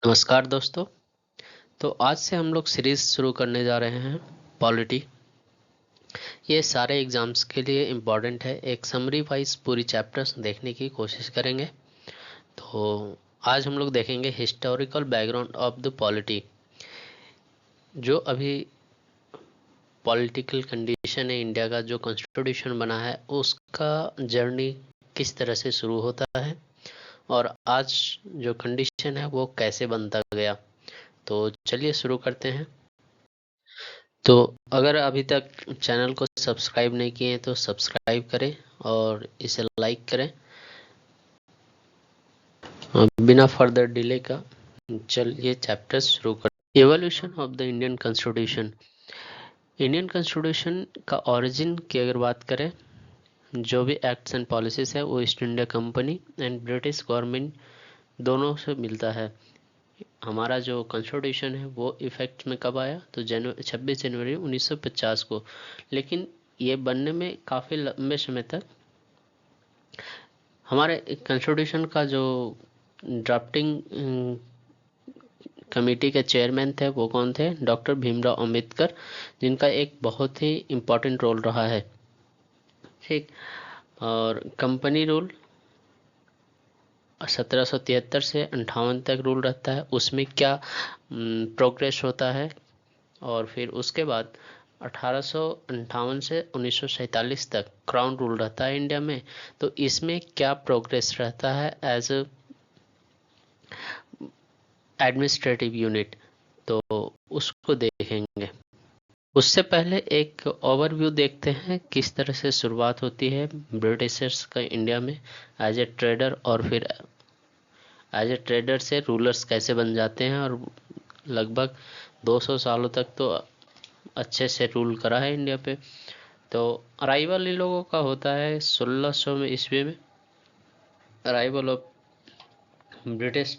नमस्कार दोस्तों। तो आज से हम लोग सीरीज शुरू करने जा रहे हैं पॉलिटी। ये सारे एग्जाम्स के लिए इम्पोर्टेंट है। एक समरी वाइज पूरी चैप्टर्स देखने की कोशिश करेंगे। तो आज हम लोग देखेंगे historical background of the polity. जो अभी पॉलिटिकल कंडीशन है इंडिया का, जो कॉन्स्टिट्यूशन बना है उसका जर्नी किस तरह से शुरू होता है और आज जो कंडीशन है वो कैसे बनता गया। तो चलिए शुरू करते हैं। तो अगर अभी तक चैनल को सब्सक्राइब नहीं किए हैं तो सब्सक्राइब करें और इसे लाइक करें। बिना फर्दर डिले का चलिए चैप्टर शुरू करें। Evolution of the Indian constitution. Indian constitution का ओरिजिन की अगर बात करें, जो भी एक्ट्स एंड पॉलिसीज है वो east India company and British government दोनों से मिलता है। हमारा जो कॉन्स्टिट्यूशन है वो इफेक्ट में कब आया तो 26 जनवरी 1950 को। लेकिन ये बनने में काफ़ी लंबे समय तक हमारे कॉन्स्टिट्यूशन का जो ड्राफ्टिंग कमेटी के चेयरमैन थे वो कौन थे? डॉक्टर भीमराव अंबेडकर, जिनका एक बहुत ही इम्पोर्टेंट रोल रहा है। ठीक। और कंपनी रूल 1773 से 58 तक रूल रहता है। उसमें क्या प्रोग्रेस होता है, और फिर उसके बाद 1858 से 1947 तक क्राउन रूल रहता है इंडिया में। तो इसमें क्या प्रोग्रेस रहता है एज एडमिनिस्ट्रेटिव यूनिट, तो उसको देखेंगे। उससे पहले एक ओवरव्यू देखते हैं किस तरह से शुरुआत होती है ब्रिटिशर्स का इंडिया में एज ए ट्रेडर, और फिर एज ए ट्रेडर से रूलर्स कैसे बन जाते हैं और लगभग 200 सालों तक तो अच्छे से रूल करा है इंडिया पे। तो अराइवल इन लोगों का होता है 1600 में ईस्वी में। Arrival of British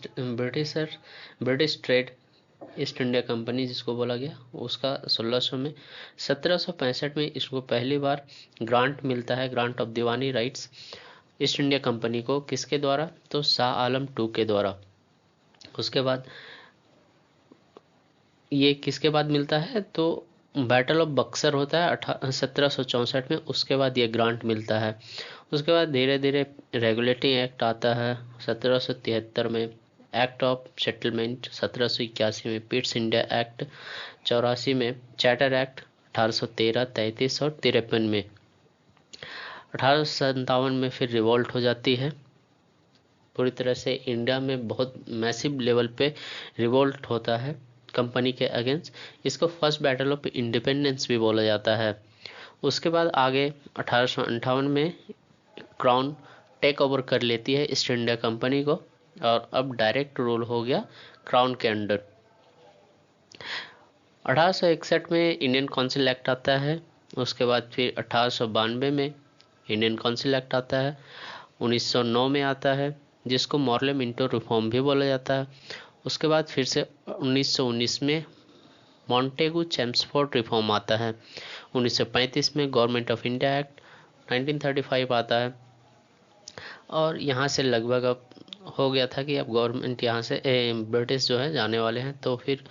trade east India company जिसको बोला गया, उसका 1600 में। 1765 में इसको पहली बार ग्रांट मिलता है, grant of Deewani rights east India company को। किसके द्वारा? तो शाह आलम टू के द्वारा। उसके बाद ये किसके बाद मिलता है तो बैटल ऑफ बक्सर होता है 1764 में। उसके बाद ये ग्रांट मिलता है। उसके बाद धीरे धीरे रेगुलेटिंग एक्ट आता है 1773 में। एक्ट ऑफ सेटलमेंट 1781 में। पिट्स इंडिया एक्ट 84 में। चार्टर एक्ट 1813, 33 और 53 में। 1857 में फिर रिवॉल्ट हो जाती है पूरी तरह से। इंडिया में बहुत मैसिव लेवल पे रिवॉल्ट होता है कंपनी के अगेंस्ट। इसको फर्स्ट बैटल ऑफ इंडिपेंडेंस भी बोला जाता है। उसके बाद आगे 1858 में क्राउन टेक ओवर कर लेती है ईस्ट इंडिया कंपनी को, और अब डायरेक्ट रूल हो गया क्राउन के अंडर। 1861 में इंडियन काउंसिल एक्ट आता है। उसके बाद फिर 1892 में इंडियन काउंसिल एक्ट आता है। 1909 में आता है जिसको मॉर्ले मिंटो रिफॉर्म भी बोला जाता है। उसके बाद फिर से 1919 में मॉन्टेगू चेम्सफोर्ड रिफॉर्म आता है। 1935 में गवर्नमेंट ऑफ इंडिया एक्ट 1935 आता है। और यहाँ से लगभग अब हो गया था कि अब गवर्नमेंट यहाँ से ब्रिटिश जो है जाने वाले हैं। तो फिर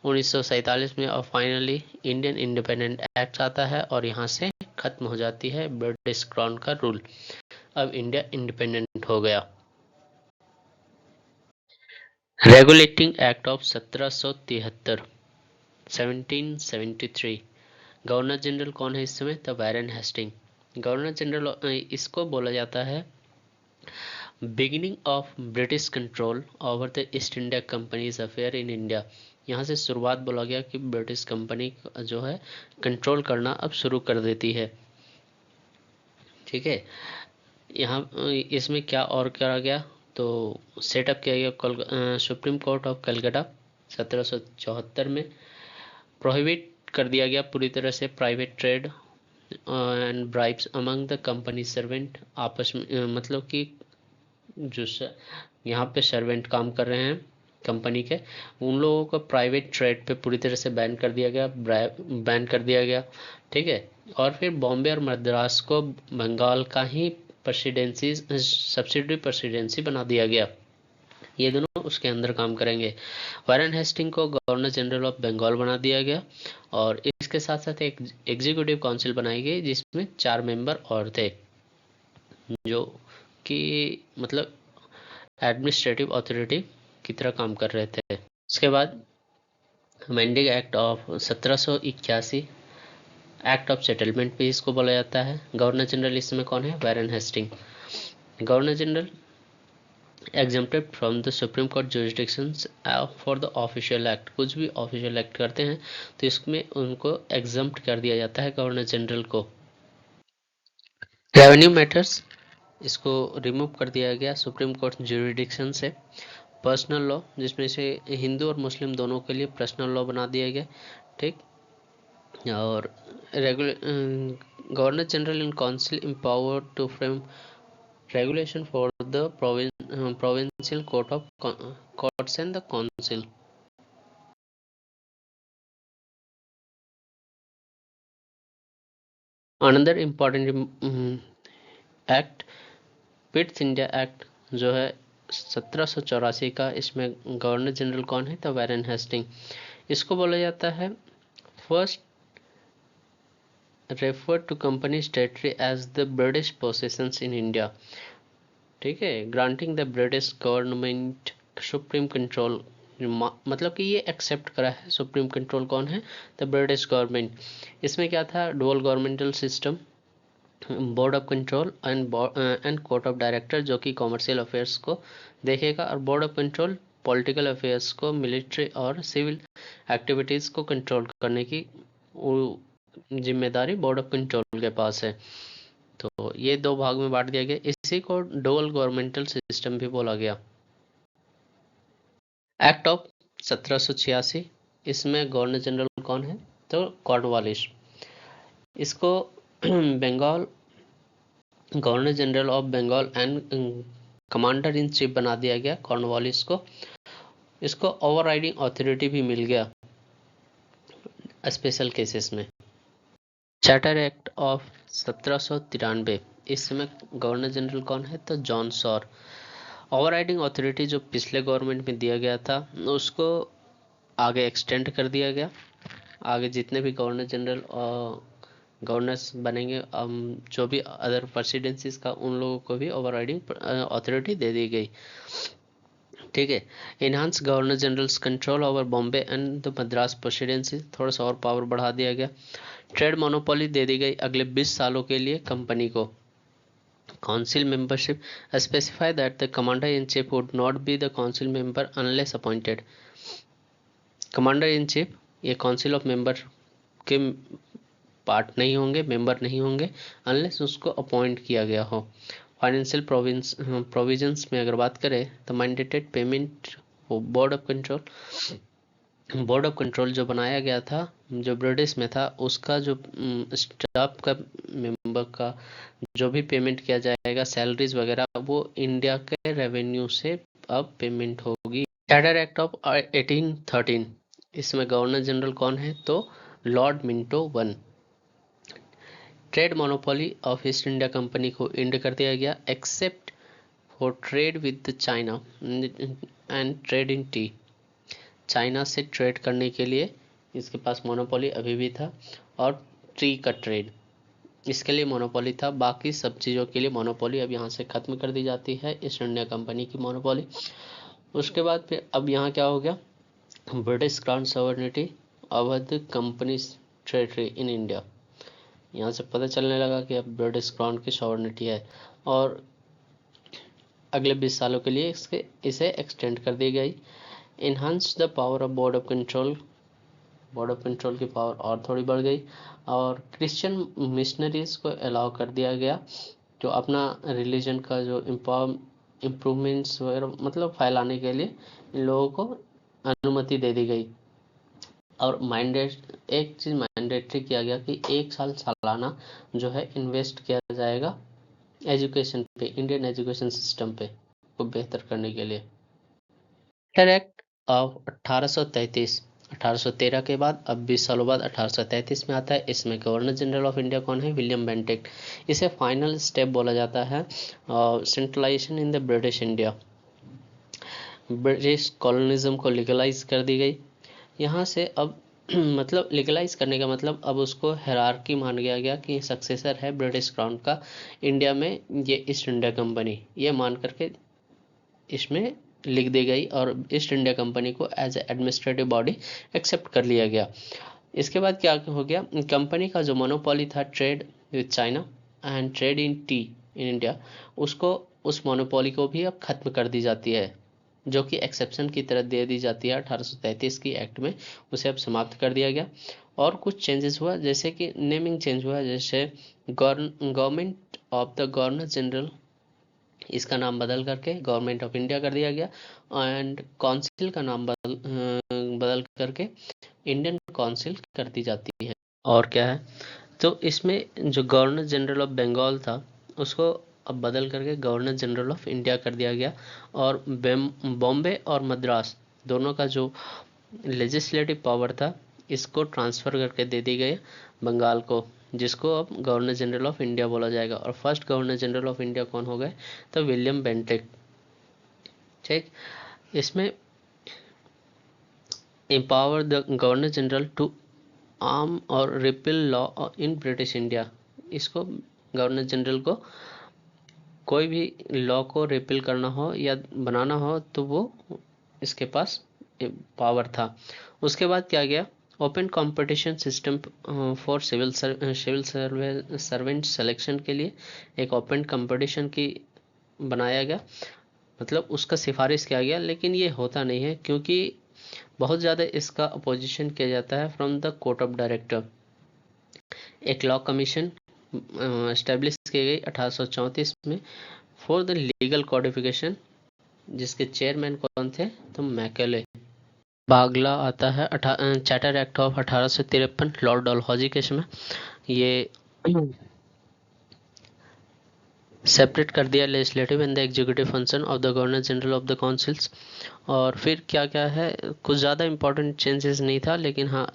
1947 में और फाइनली इंडियन इंडिपेंडेंट एक्ट आता है और यहाँ से खत्म हो जाती है ब्रिटिश क्राउन का रूल। अब इंडिया इंडिपेंडेंट हो गया। Regulating act of 1773 governor general कौन है इस समय? The Warren Hasting. Governor general इसको बोला जाता है beginning of British control over the East India company's affair in India. यहाँ से शुरुआत बोला गया कि ब्रिटिश कंपनी जो है कंट्रोल करना अब शुरू कर देती है। ठीक है। यहाँ इसमें क्या और करा गया तो सेटअप किया गया सुप्रीम कोर्ट ऑफ कलकत्ता 1774 में। प्रोहिबिट कर दिया गया पूरी तरह से private trade and bribes among the company servant. आपस में मतलब कि जो यहाँ पे सर्वेंट काम कर रहे हैं कंपनी के, उन लोगों को प्राइवेट ट्रेड पे पूरी तरह से बैन कर दिया गया, बैन कर दिया गया। ठीक है। और फिर बॉम्बे और मद्रास को बंगाल का ही प्रेसिडेंसी सब्सिडरी प्रेसिडेंसी बना दिया गया। ये दोनों उसके अंदर काम करेंगे। वारेन हेस्टिंग को गवर्नर जनरल ऑफ बंगाल बना दिया गया और इसके साथ साथ एक एग्जीक्यूटिव काउंसिल बनाई गई जिसमें 4 मेंबर और थे जो कि मतलब एडमिनिस्ट्रेटिव अथॉरिटी की तरह काम कर रहे थे। उसके बाद amending act of 1781 act of settlement भी इसको बोला जाता है। गवर्नर जनरल इसमें कौन है? Warren Hasting. Governor general exempted from the supreme court jurisdictions for the official act. कुछ भी ऑफिशियल एक्ट करते हैं तो इसमें उनको एग्जम्प्ट कर दिया जाता है गवर्नर जनरल को। रेवेन्यू मैटर्स इसको रिमूव कर दिया गया सुप्रीम कोर्ट जुरिडिक्शन से। पर्सनल लॉ जिसमें से हिंदू और मुस्लिम दोनों के लिए पर्सनल लॉ बना दिया गया, ठीक। और governor general and council empowered to frame regulation for the provincial courts and the council. Another important act Pitt's India act जो है 1784 का, इसमें गवर्नर जनरल कौन है? तो वारेन हेस्टिंग। इसको बोला जाता है first refer to companies territory as the British possessions in India, ठीक है। Granting the British government supreme control, मतलब कि ये एक्सेप्ट करा है सुप्रीम कंट्रोल कौन है? The British government. इसमें क्या था? Dual governmental system, board of control and court of director जो कि कॉमर्शियल अफेयर्स को देखेगा, और board of control political affairs को, मिलिट्री और सिविल एक्टिविटीज़ को कंट्रोल करने की जिम्मेदारी बोर्ड ऑफ कंट्रोल के पास है। तो ये 2 भाग में बांट दिया गया, इसी को डुअल गवर्नमेंटल सिस्टम भी बोला गया। एक्ट ऑफ 1786, इसमें गवर्नर जनरल कौन है? तो कॉर्नवालिस। इसको Bengal governor general of Bengal and commander in chief बना दिया गया कॉर्नवालिस को। इसको ओवरराइडिंग अथॉरिटी भी मिल गया स्पेशल केसेस में। चार्टर एक्ट ऑफ 1793, इसमें गवर्नर जनरल कौन है? तो जॉन सॉर। ओवरराइडिंग अथॉरिटी जो पिछले गवर्नमेंट में दिया गया था उसको आगे एक्सटेंड कर दिया गया। आगे जितने भी गवर्नर जनरल गवर्नर्स बनेंगे, जो भी अदर प्रेसिडेंसीज का, उन लोगों को भी ओवरराइडिंग अथॉरिटी दे दी गई, ठीक है। Enhance governor generals control over Bombay and the Madras presidency, थोड़ा सा और पावर बढ़ा दिया गया। ट्रेड मोनोपोली दे दी गई अगले 20 सालों के लिए कंपनी को। Council membership specify that the commander in chief would not be the council member unless appointed. Commander in chief ये काउंसिल ऑफ मेंबर के पार्ट नहीं होंगे, मेंबर नहीं होंगे अनलेस उसको अपॉइंट किया गया हो। फाइनेंशियल प्रोविजंस में अगर बात करें तो mandated payment board of control जो बनाया गया था, जो ब्रिटिश में था, उसका जो स्टाफ का मेंबर का जो भी पेमेंट किया जाएगा, सैलरीज वगैरह, वो इंडिया के रेवेन्यू से अब पेमेंट होगी। चार्टर एक्ट ऑफ 1813, इसमें गवर्नर जनरल कौन है? तो Lord Minto one. Trade monopoly of east India company को एंड कर दिया गया except for trade with China and trade in T. China से ट्रेड करने के लिए इसके पास मोनोपोली अभी भी था, और टी का ट्रेड इसके लिए मोनोपोली था। बाकी सब चीज़ों के लिए मोनोपोली अब यहाँ से ख़त्म कर दी जाती है, ईस्ट इंडिया कंपनी की मोनोपोली। उसके बाद फिर अब यहाँ क्या हो गया? British crown sovereignty over the companies territory in India. यहाँ से पता चलने लगा कि अब ब्रिटिश क्राउन की सॉवरेनिटी है, और अगले 20 सालों के लिए इसे एक्सटेंड कर दी गई। Enhance the power of board of control, board of control की पावर और थोड़ी बढ़ गई, और क्रिश्चियन मिशनरीज को अलाउ कर दिया गया जो अपना रिलीजन का जो इम्प्रूवमेंट्स वगैरह मतलब फैलाने के लिए इन लोगों को अनुमति दे दी गई। और एक चीज़ मैंडेटरी किया गया कि 1 साल सालाना जो है इन्वेस्ट किया जाएगा एजुकेशन पे, इंडियन एजुकेशन सिस्टम पे को बेहतर करने के लिए। चार्टर एक्ट ऑफ 1833, 1813 के बाद अब 20 सालों बाद 1833 में आता है। इसमें गवर्नर जनरल ऑफ इंडिया कौन है? William Bentinck. इसे फाइनल स्टेप बोला जाता है centralization in the British India. British colonialism को लीगलाइज कर दी गई। यहाँ से अब मतलब लीगलाइज करने का मतलब अब उसको हायरार्की मान गया गया कि सक्सेसर है ब्रिटिश क्राउन का इंडिया में ये ईस्ट इंडिया कंपनी, ये मान करके इसमें लिख दी गई और ईस्ट इंडिया कंपनी को एज एडमिनिस्ट्रेटिव बॉडी एक्सेप्ट कर लिया गया। इसके बाद क्या हो गया, कंपनी का जो मोनोपोली था trade with China and trade in T in India, उसको उस मोनोपोली को भी अब खत्म कर दी जाती है, जो कि एक्सेप्शन की तरह दे दी जाती है 1833 की एक्ट में, उसे अब समाप्त कर दिया गया। और कुछ चेंजेस हुआ, जैसे कि नेमिंग चेंज हुआ, जैसे government of the governor general, इसका नाम बदल करके गवर्नमेंट ऑफ इंडिया कर दिया गया, एंड काउंसिल का नाम बदल करके इंडियन काउंसिल कर दी जाती है। और क्या है, तो इसमें जो गवर्नर जनरल ऑफ बंगाल था उसको अब बदल करके गवर्नर जनरल ऑफ इंडिया कर दिया गया, और बॉम्बे और मद्रास दोनों का जो लेजिस्लेटिव पावर था इसको ट्रांसफ़र करके दे दी गई बंगाल को, जिसको अब गवर्नर जनरल ऑफ इंडिया बोला जाएगा। और first governor general of India कौन हो गए, तो विलियम बेंटिक। ठीक, इसमें empower the governor general to arm और repeal law in British India, इसको गवर्नर जनरल को कोई भी लॉ को रिपील करना हो या बनाना हो तो वो इसके पास पावर था। उसके बाद क्या गया, open competition system for civil servant selection के लिए एक ओपन कंपटीशन की बनाया गया, मतलब उसका सिफारिश किया गया, लेकिन ये होता नहीं है क्योंकि बहुत ज़्यादा इसका अपोजिशन किया जाता है from the court of director. एक लॉ कमीशन एस्टेब्लिश की गई 1834 में फॉर द लीगल कोडिफिकेशन, जिसके चेयरमैन कौन थे, तो मैकेले। बागला आता है charter act of 1853 Lord Dalhousie के समय, ये सेपरेट कर दिया legislative and the executive function of the governor general of the councils. और फिर क्या क्या है, कुछ ज़्यादा इंपॉर्टेंट चेंजेस नहीं था, लेकिन हाँ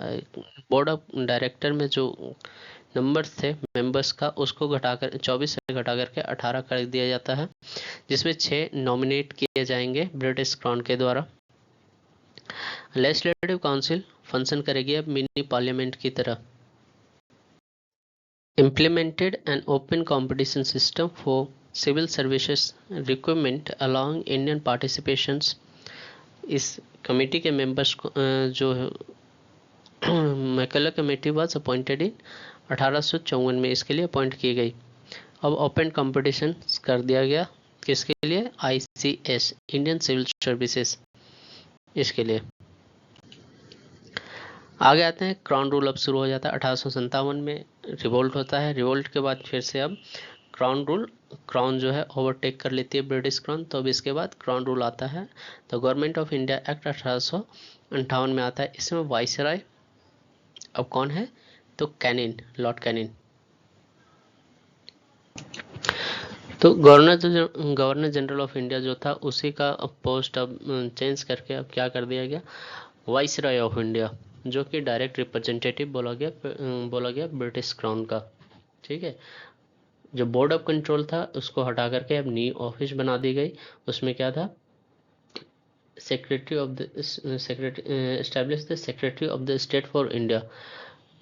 बोर्ड ऑफ डायरेक्टर में जो नंबर्स थे मेंबर्स का उसको घटाकर 24 से घटा करके 18 कर दिया जाता है, जिसमें 6 नॉमिनेट किए जाएंगे ब्रिटिश क्राउन के द्वारा। लेजिस्लेटिव काउंसिल फंक्शन करेगी अब मिनी पार्लियामेंट की तरह। Implemented an open competition system for civil services recruitment allowing Indian participations। इस कमेटी के मेंबर्स जो Macaulay committee was appointed in 1854 में इसके लिए अपॉइंट की गई। अब ओपन कंपटीशन कर दिया गया किसके लिए, ICS इंडियन सिविल सर्विसेज, इसके लिए। आगे आते हैं, क्राउन रूल अब शुरू हो जाता है 1857 में, रिवोल्ट होता है, रिवोल्ट के बाद फिर से अब क्राउन जो है ओवरटेक कर लेती है ब्रिटिश क्राउन, तो अब इसके बाद क्राउन रूल आता है। तो गवर्नमेंट ऑफ इंडिया एक्ट 1858 में आता है, इसमें वाइसराय अब कौन है, तो कैनिन, लॉर्ड कैनिन। तो गवर्नर जनरल ऑफ इंडिया जो था उसी का पोस्ट अब चेंज करके अब क्या कर दिया गया, वाइसराय ऑफ इंडिया, जो कि डायरेक्ट रिप्रेजेंटेटिव बोला गया ब्रिटिश क्राउन का। ठीक है, जो बोर्ड ऑफ कंट्रोल था उसको हटा करके अब न्यू ऑफिस बना दी गई, उसमें क्या था, establish the secretary of the state for India.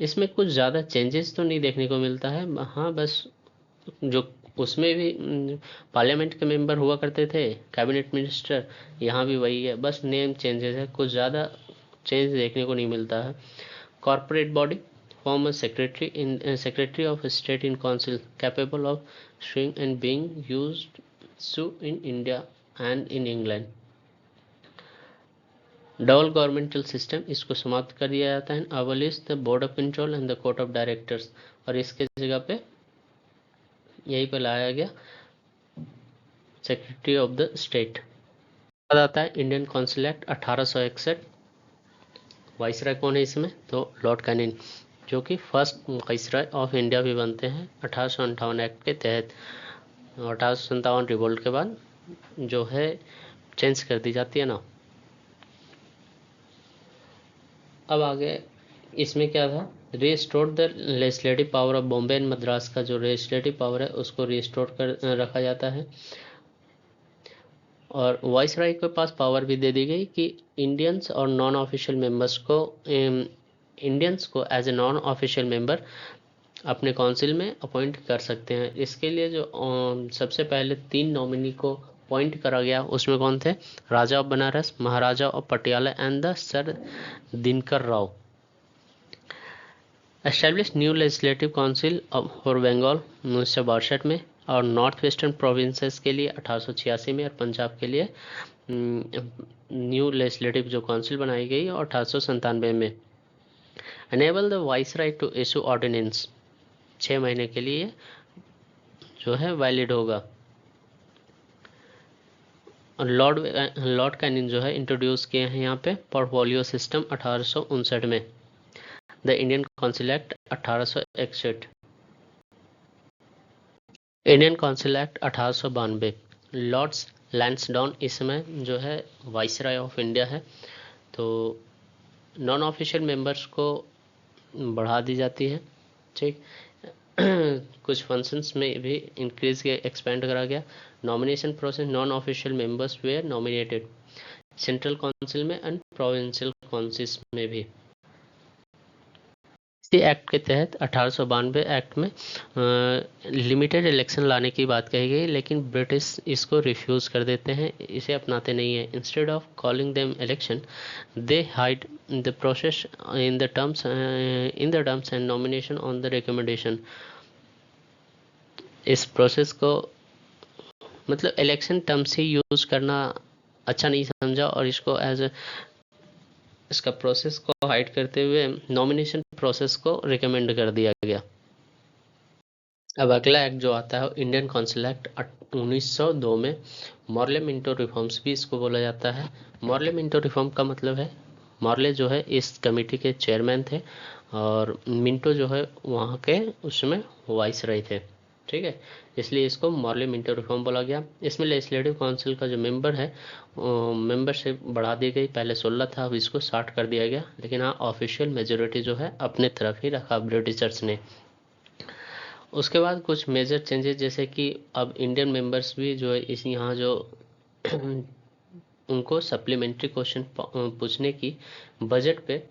इसमें कुछ ज़्यादा चेंजेस तो नहीं देखने को मिलता है, हाँ बस जो उसमें भी पार्लियामेंट के मेंबर हुआ करते थे कैबिनेट मिनिस्टर, यहाँ भी वही है, बस नेम चेंजेस है, कुछ ज़्यादा चेंज देखने को नहीं मिलता है। Corporate body form a secretary of state in council capable of suing and being used sue in India and in England। Double governmental system इसको समाप्त कर दिया जाता है, abolish the board of control and the court of directors, और इसके जगह पे यही पे लाया गया सेक्रेटरी ऑफ द स्टेट। बाद आता है इंडियन काउंसिल एक्ट 1861, वाइसराय कौन है इसमें, तो लॉर्ड कैनिन, जो कि फर्स्ट वाइसराय ऑफ इंडिया भी बनते हैं 1858 एक्ट के तहत। 1857 रिवोल्ट के बाद जो है चेंज कर दी जाती है ना। अब आगे इसमें क्या था, restore the legislative power of Bombay and Madras, का जो लेजिस्लेटिव पावर है उसको रिस्टोर कर रखा जाता है। और वॉइस राय के पास पावर भी दे दी गई कि इंडियंस और नॉन ऑफिशियल मेंबर्स को इंडियंस को as a non official member अपने काउंसिल में अपॉइंट कर सकते हैं। इसके लिए जो सबसे पहले 3 नॉमिनी को अपॉइंट करा गया उसमें कौन थे? Raja of Banaras, Maharaja of Patiala and the sir Dinkar Rao. Establish new legislative council for Bengal 1962 में, और नॉर्थ वेस्टर्न प्रोविंसेस के लिए 1886 में, और पंजाब के लिए न्यू लेजिस्लेटिव जो काउंसिल बनाई गई और 1897 में। Enable the viceroy to issue ordinance, 6 महीने के लिए जो है वैलिड होगा। और लॉर्ड कैनिंग जो है इंट्रोड्यूस किए हैं यहाँ पे पोर्टफोलियो सिस्टम 1859 में। The Indian council act 1861, Indian council act 1892। Lords Lansdowne इस समय जो है वाइसराय ऑफ इंडिया है। तो नॉन ऑफिशियल मेंबर्स को बढ़ा दी जाती है, ठीक। कुछ फंक्शंस में भी इंक्रीज के एक्सपेंड करा गया। Nomination process, non official members were nominated central council में एंड प्रोविंशियल काउंसिल्स में भी। इसी एक्ट के तहत 1892 एक्ट में लिमिटेड इलेक्शन लाने की बात कही गई, लेकिन ब्रिटिश इसको रिफ्यूज़ कर देते हैं, इसे अपनाते नहीं है। Instead of calling them election they hide the process in the terms and nomination on the recommendation. इस प्रोसेस को मतलब इलेक्शन टर्म्स ही यूज़ करना अच्छा नहीं समझा, और इसको एज इसका प्रोसेस को हाइड करते हुए नॉमिनेशन प्रोसेस को रिकमेंड कर दिया गया। अब अगला एक्ट जो आता है इंडियन काउंसिल एक्ट 1902 में। मॉर्ले मिंटो रिफॉर्म्स भी इसको बोला जाता है। मॉर्ले मिंटो रिफॉर्म का मतलब है, मॉर्ले जो है इस कमेटी के चेयरमैन थे और मिंटो जो है वहाँ के उसमें वाइस रहे थे, ठीक है, इसलिए इसको मॉर्ले मिंटो रिफॉर्म बोला गया। इसमें लेजिस्लेटिव काउंसिल का जो मेंबर है मेंबरशिप बढ़ा दी गई, पहले 16 था, अब इसको 60 कर दिया गया, लेकिन हाँ ऑफिशियल मेजोरिटी जो है अपने तरफ ही रखा ब्रिटिशर्स ने। उसके बाद कुछ मेजर चेंजेस, जैसे कि अब इंडियन मेंबर्स भी जो है इस यहाँ जो उनको सप्लीमेंट्री क्वेश्चन पूछने की बजट पे,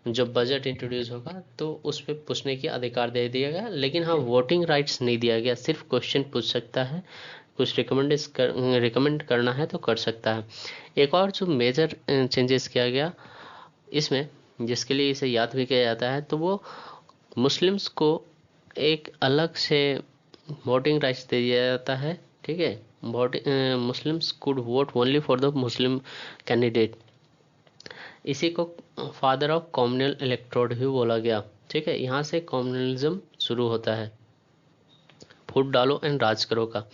जो बजट इंट्रोड्यूस होगा तो उस पर पूछने की अधिकार दे दिया गया, लेकिन हाँ वोटिंग राइट्स नहीं दिया गया, सिर्फ क्वेश्चन पूछ सकता है, कुछ रिकमेंड करना है तो कर सकता है। एक और जो मेजर चेंजेस किया गया इसमें, जिसके लिए इसे याद भी किया जाता है, तो वो मुस्लिम्स को एक अलग से वोटिंग राइट्स दे दिया जाता है, ठीक है। Muslims could vote only for the Muslim candidate. इसी को फादर ऑफ कॉम्युनल इलेक्ट्रोड भी बोला गया, ठीक है। यहाँ से कॉम्युनलिज्म शुरू होता है, फूट डालो एंड राज करो का।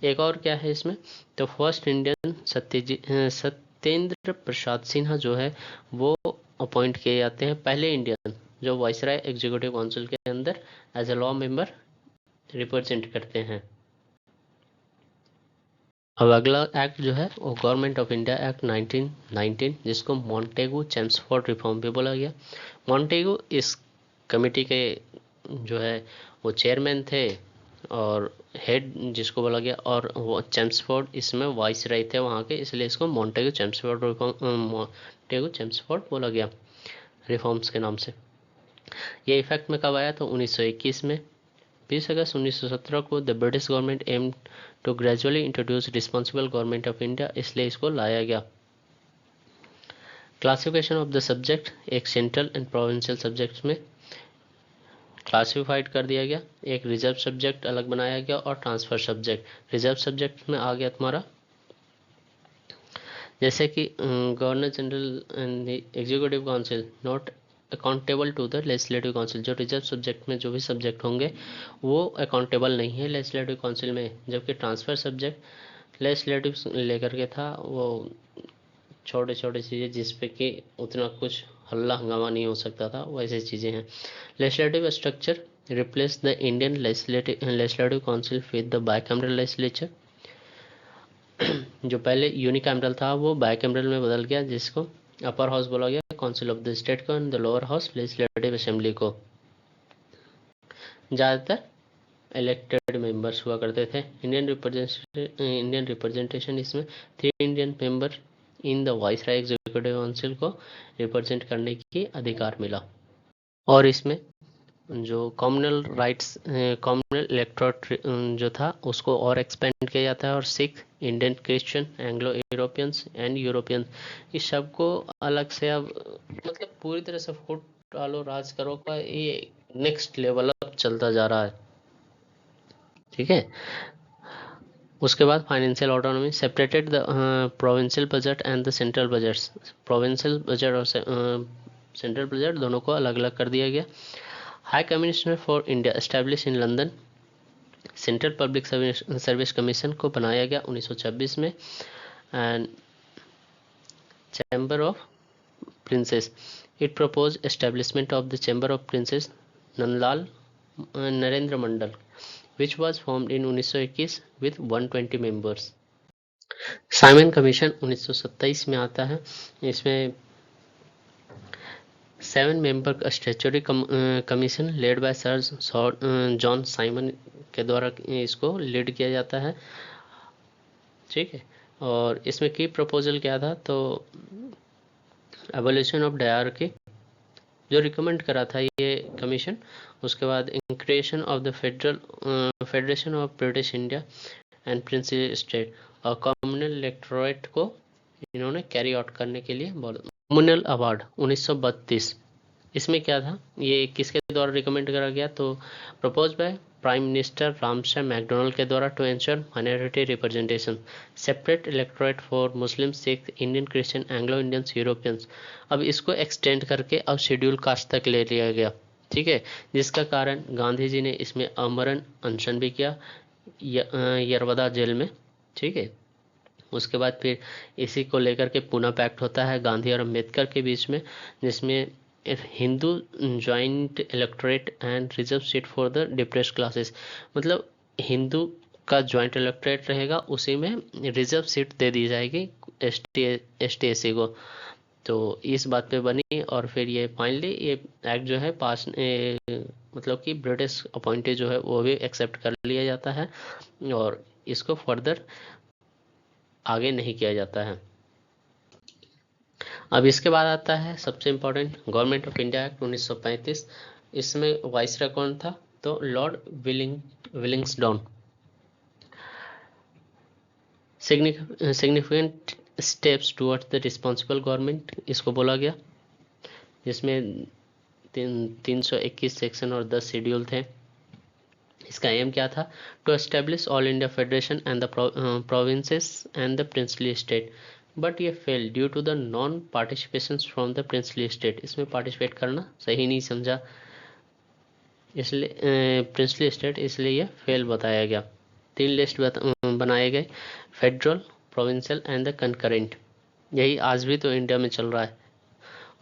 एक और क्या है इसमें, तो फर्स्ट इंडियन सत्येंद्र प्रसाद सिन्हा जो है वो अपॉइंट किए जाते हैं, पहले इंडियन जो वाइसराय एग्जीक्यूटिव काउंसिल के अंदर as a law member represent करते हैं। अब अगला एक्ट जो है वो गवर्नमेंट ऑफ इंडिया एक्ट 1919, जिसको मॉन्टेगू चेम्सफोर्ड रिफॉर्म भी बोला गया। मॉन्टेगू इस कमेटी के जो है वो चेयरमैन थे और हेड जिसको बोला गया, और वो चेम्सफोर्ड इसमें वाइस रहे थे वहाँ के, इसलिए इसको मॉन्टेगू चेम्सफोर्ड बोला गया रिफॉर्म्स के नाम से। ये इफेक्ट में कब आया, तो 1921 में। 20 अगस्त 1917 को the British government aim to gradually introduce responsible government of India, इसलिए इसको लाया गया। क्लासिफिकेशन ऑफ द सब्जेक्ट, एक सेंट्रल एंड प्रोविंशियल सब्जेक्ट्स में क्लासिफाइड कर दिया गया, एक रिजर्व सब्जेक्ट अलग बनाया गया और ट्रांसफर सब्जेक्ट। रिजर्व सब्जेक्ट में आ गया तुम्हारा जैसे कि governor general and executive council not accountable to the legislative council. जो रिजर्व सब्जेक्ट में जो भी सब्जेक्ट होंगे वो अकाउंटेबल नहीं है लेजिस्लेटिव काउंसिल में, जबकि ट्रांसफर सब्जेक्ट लेजिस्लेटिव लेकर के था वो छोटे छोटे चीज़ें जिस पे कि उतना कुछ हल्ला हंगामा नहीं हो सकता था, वैसे चीज़ें हैं। Legislative structure replace the Indian legislative council with the bicameral legislature. जो पहले यूनिकैमरल था वो बाइकैमरल में बदल गया, जिसको अपर हाउस बोला गया काउंसिल ऑफ द स्टेट को, and the lower house legislative assembly को। ज़्यादातर इलेक्टेड मेंबर्स हुआ करते थे। इंडियन रिप्रेजेंटेशन इसमें 3 Indian member in the viceroy executive council को रिप्रेजेंट करने की अधिकार मिला। और इसमें जो कॉमनल राइट्स, कॉमनल इलेक्टोरेट जो था उसको और एक्सपेंड किया जाता है, और Sikh, Indian Christian, Anglo Europeans and European, इस सब को अलग से अब मतलब पूरी तरह से फुट डालो राज करो का ये नेक्स्ट लेवल अब चलता जा रहा है। ठीक है। उसके बाद financial autonomy, separated the provincial budget and the central budgets. Provincial budget और सेंट्रल बजट दोनों को अलग अलग कर दिया गया। High commissioner for India establish in London. Central public service commission को बनाया गया 1926 में। And chamber of princess, it propose establishment of the chamber of princess Nandlal Narendra Mandal which was formed in 1921 with 120 members. Simon commission 1927 में आता है। इसमें 7 member statutory commission led by sir John Simon के द्वारा इसको लीड किया जाता है। ठीक है। और इसमें की प्रपोजल क्या था, तो एवोल्यूशन ऑफ डायरकी जो रिकमेंड करा था ये कमीशन। उसके बाद creation of the federation of British India and princely state, और कम्युनल इलेक्टोरेट को इन्होंने कैरी आउट करने के लिए बोला। कम्युनल अवार्ड 1932, इसमें क्या था, ये किसके द्वारा रिकमेंड करा गया, तो propose by prime minister Ramsay MacDonald के द्वारा to ensure minority representation, separate electorate for Muslim, Sikh, Indian Christian, Anglo Indians, Europeans. अब इसको एक्सटेंड करके अब शेड्यूल कास्ट तक ले लिया गया। ठीक है। जिसका कारण गांधी जी ने इसमें आमरण अनशन भी किया यरवदा जेल में। ठीक है। उसके बाद फिर इसी को लेकर के पूना पैक्ट होता है गांधी और अम्बेडकर के बीच में, जिसमें Hindu joint electorate and reserve seat for the depressed classes, मतलब हिंदू का ज्वाइंट इलेक्टोरेट रहेगा, उसी में रिजर्व सीट दे दी जाएगी एसटी को। तो इस बात पे बनी, और फिर ये फाइनली ये एक्ट जो है पास मतलब कि ब्रिटिश अपॉइंटेड जो है वो भी एक्सेप्ट कर लिया जाता है, और इसको फर्दर आगे नहीं किया जाता है। अब इसके बाद आता है सबसे important government of India act 1935। इसमें वाइसरॉय कौन था, तो lord Willingdon. Significant steps towards the responsible government इसको बोला गया, जिसमें 321 सेक्शन और 10 शेड्यूल थे। इसका एम क्या था, to establish all India federation and the provinces and the princely state, but ये fail due to the non participation from the princely state. इसमें पार्टिसिपेट करना सही नहीं समझा, इसलिए प्रिंसली स्टेट, इसलिए ये फेल बताया गया। 3 लिस्ट बनाए गए, federal, provincial and the concurrent. यही आज भी तो इंडिया में चल रहा है।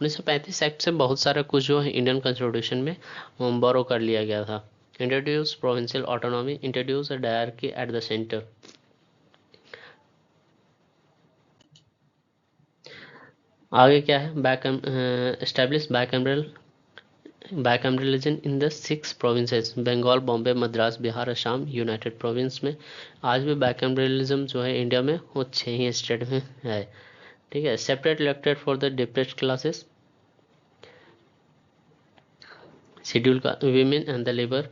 1935 एक्ट से बहुत सारा कुछ जो है इंडियन कॉन्स्टिट्यूशन में बोरो कर लिया गया था। Introduce provincial autonomy, introduce a dyarchy at the centre. आगे क्या है, establish bicameralism in the 6 provinces, Bengal, Bombay, Madras, Bihar, Assam, united province में। आज भी बाइकैमरलिज्म जो है इंडिया में वो 6 ही स्टेट में है। ठीक है। Separate elected for the depressed classes, schedule का वीमेन एंड द लेबर,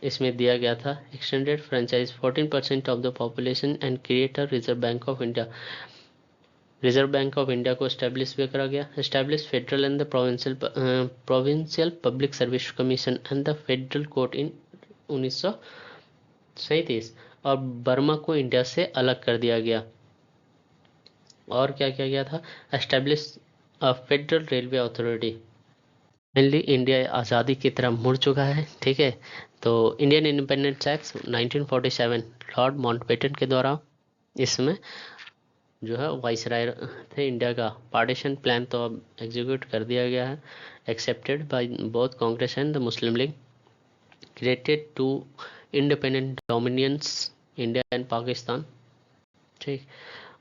इसमें दिया गया था। Extended franchise 14% of the population and creator reserve bank of India. Reserve bank of India को एस्टेब्लिश भी करा गया। Establish federal and the provincial public service commission and the federal court in 1937। और Burma को इंडिया से अलग कर दिया गया। और क्या किया गया था, establish a federal railway authority. Mainly India आज़ादी की तरफ मुड़ चुका है। ठीक है। तो Indian independence act 1947 Lord Mountbatten के द्वारा इसमें जो है वाइसराय थे इंडिया का, पार्टीशन प्लान तो अब एग्जीक्यूट कर दिया गया है, accepted by both Congress and the Muslim League, created two independent dominions India and Pakistan. ठीक।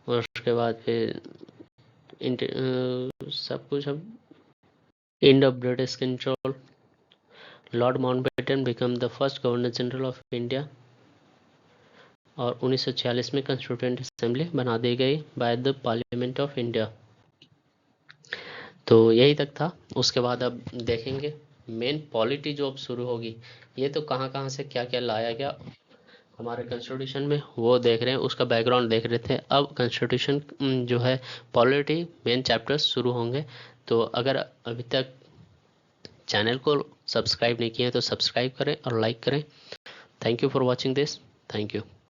और उसके बाद फिर सब कुछ अब Indo British control, lord Mountbatten become the first governor general of India, और 1946 में कंस्टिट्यूएंट असेंबली बना दी गई by the parliament of India. तो यही तक था। उसके बाद अब देखेंगे मेन पॉलिटी जो अब शुरू होगी, ये तो कहाँ कहाँ से क्या क्या लाया गया हमारे कॉन्स्टिट्यूशन में वो देख रहे हैं, उसका बैकग्राउंड देख रहे थे। अब कॉन्स्टिट्यूशन जो है पॉलिटी मेन चैप्टर्स शुरू होंगे। तो अगर अभी तक चैनल को सब्सक्राइब नहीं किए हैं तो सब्सक्राइब करें और लाइक करें। Thank you for watching this. Thank you.